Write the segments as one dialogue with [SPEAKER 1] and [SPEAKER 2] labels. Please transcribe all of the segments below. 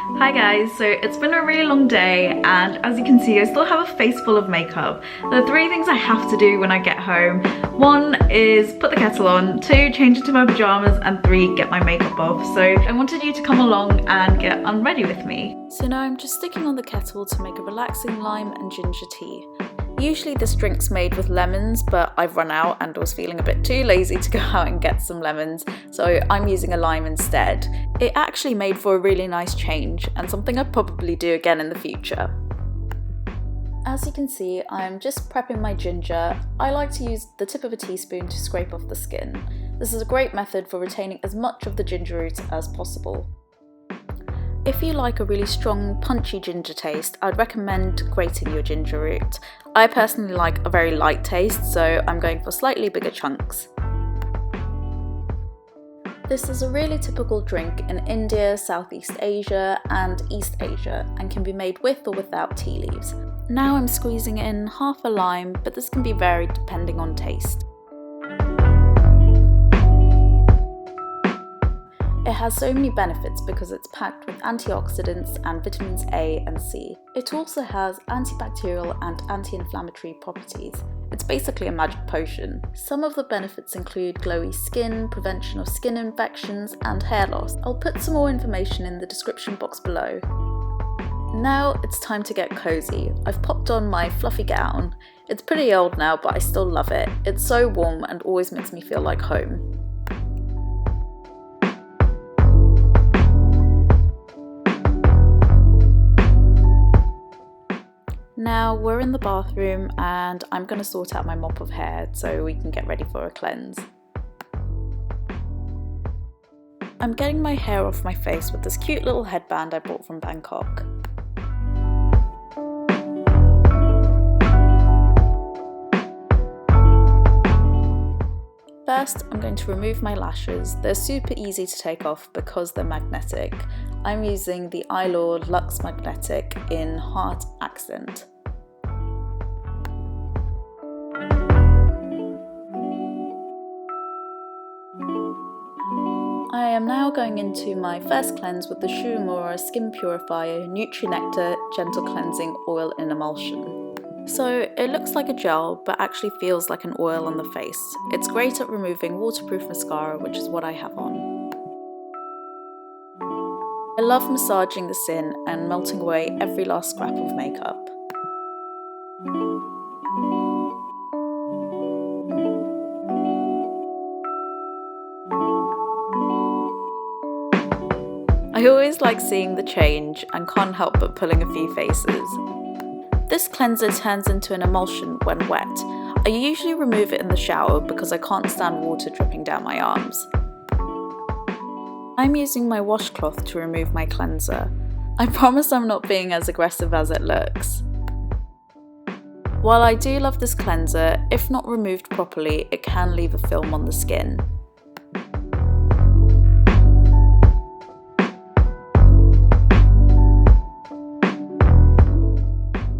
[SPEAKER 1] Hi guys, so it's been a really long day and as you can see I still have a face full of makeup. There are three things I have to do when I get home. One is put the kettle on, two, change into my pajamas, and three, get my makeup off. So I wanted you to come along and get unready with me. So now I'm just sticking on the kettle to make a relaxing lime and ginger tea. Usually this drink's made with lemons, but I've run out and was feeling a bit too lazy to go out and get some lemons, so I'm using a lime instead. It actually made for a really nice change and something I'd probably do again in the future. As you can see, I'm just prepping my ginger. I like to use the tip of a teaspoon to scrape off the skin. This is a great method for retaining as much of the ginger root as possible. If you like a really strong, punchy ginger taste, I'd recommend grating your ginger root. I personally like a very light taste, so I'm going for slightly bigger chunks. This is a really typical drink in India, Southeast Asia and East Asia and can be made with or without tea leaves. Now I'm squeezing in half a lime, but this can be varied depending on taste. It has so many benefits because it's packed with antioxidants and vitamins A and C. It also has antibacterial and anti-inflammatory properties. It's basically a magic potion. Some of the benefits include glowy skin, prevention of skin infections, and hair loss. I'll put some more information in the description box below. Now it's time to get cozy. I've popped on my fluffy gown. It's pretty old now, but I still love it. It's so warm and always makes me feel like home. Now we're in the bathroom and I'm going to sort out my mop of hair so we can get ready for a cleanse. I'm getting my hair off my face with this cute little headband I bought from Bangkok. First, I'm going to remove my lashes. They're super easy to take off because they're magnetic. I'm using the Eyelure Luxe Magnetic in Heart Accent. I am now going into my first cleanse with the Shuumura Skin Purifier Nutri-Nectar Gentle Cleansing Oil in Emulsion. So it looks like a gel but actually feels like an oil on the face. It's great at removing waterproof mascara, which is what I have on. I love massaging this in and melting away every last scrap of makeup. I always like seeing the change and can't help but pulling a few faces. This cleanser turns into an emulsion when wet. I usually remove it in the shower because I can't stand water dripping down my arms. I'm using my washcloth to remove my cleanser. I promise I'm not being as aggressive as it looks. While I do love this cleanser, if not removed properly, it can leave a film on the skin.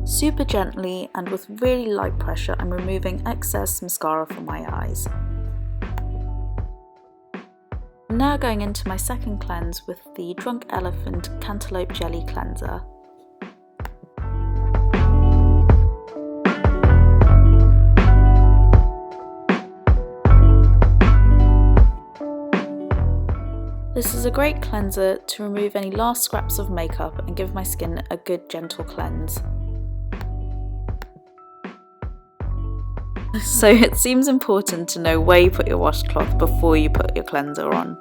[SPEAKER 1] Super gently and with really light pressure, I'm removing excess mascara from my eyes. I'm now going into my second cleanse with the Drunk Elephant Cantaloupe Jelly Cleanser. This is a great cleanser to remove any last scraps of makeup and give my skin a good gentle cleanse. So it seems important to know where you put your washcloth before you put your cleanser on.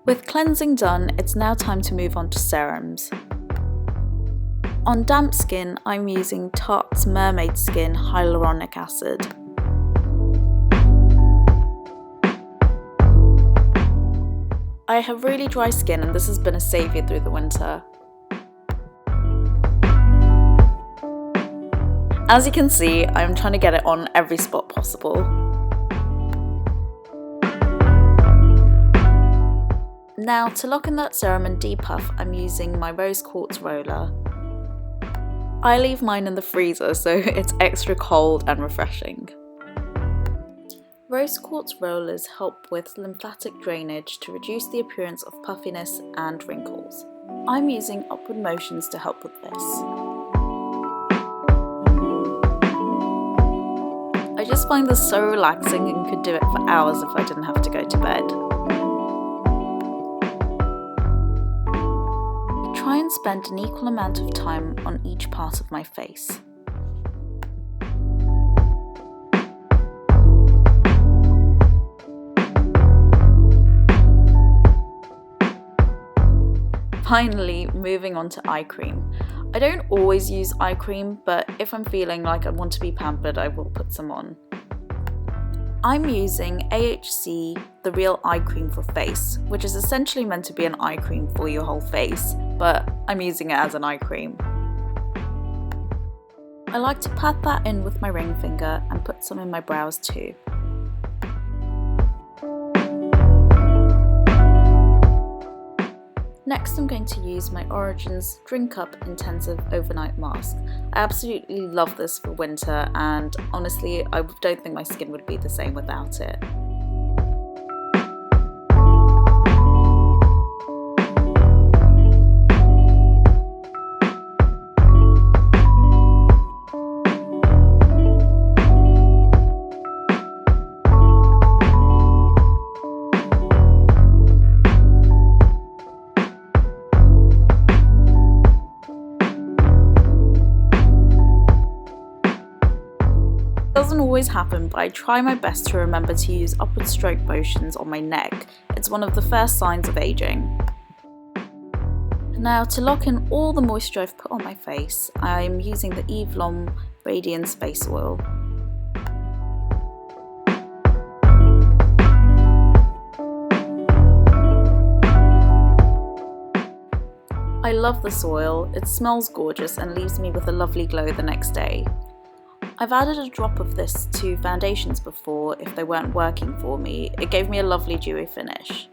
[SPEAKER 1] With cleansing done, it's now time to move on to serums. On damp skin, I'm using Tarte's Mermaid Skin Hyaluronic Acid. I have really dry skin and this has been a saviour through the winter. As you can see, I'm trying to get it on every spot possible. Now to lock in that serum and depuff, I'm using my rose quartz roller. I leave mine in the freezer so it's extra cold and refreshing. Rose quartz rollers help with lymphatic drainage to reduce the appearance of puffiness and wrinkles. I'm using upward motions to help with this. I just find this so relaxing and could do it for hours if I didn't have to go to bed. I try and spend an equal amount of time on each part of my face. Finally, moving on to eye cream. I don't always use eye cream, but if I'm feeling like I want to be pampered, I will put some on. I'm using AHC The Real Eyecream for face, which is essentially meant to be an eye cream for your whole face, but I'm using it as an eye cream. I like to pat that in with my ring finger and put some in my brows too. Next, I'm going to use my Origins Drink Up Intensive Overnight Mask. I absolutely love this for winter, and honestly, I don't think my skin would be the same without it. Doesn't always happen, but I try my best to remember to use upward stroke motions on my neck. It's one of the first signs of aging. Now to lock in all the moisture I've put on my face, I'm using the Eve Lom Radiance Face Oil. I love this oil, it smells gorgeous and leaves me with a lovely glow the next day. I've added a drop of this to foundations before if they weren't working for me. It gave me a lovely dewy finish.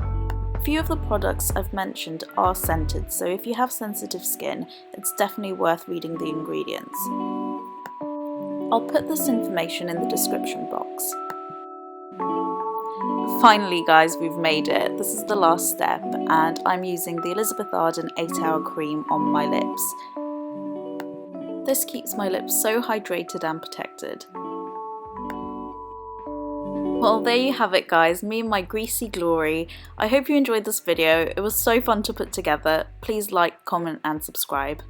[SPEAKER 1] A few of the products I've mentioned are scented, so if you have sensitive skin, it's definitely worth reading the ingredients. I'll put this information in the description box. Finally guys, we've made it. This is the last step and I'm using the Elizabeth Arden 8-Hour Cream on my lips. This keeps my lips so hydrated and protected. Well, there you have it guys, me and my greasy glory. I hope you enjoyed this video. It was so fun to put together. Please like, comment and subscribe.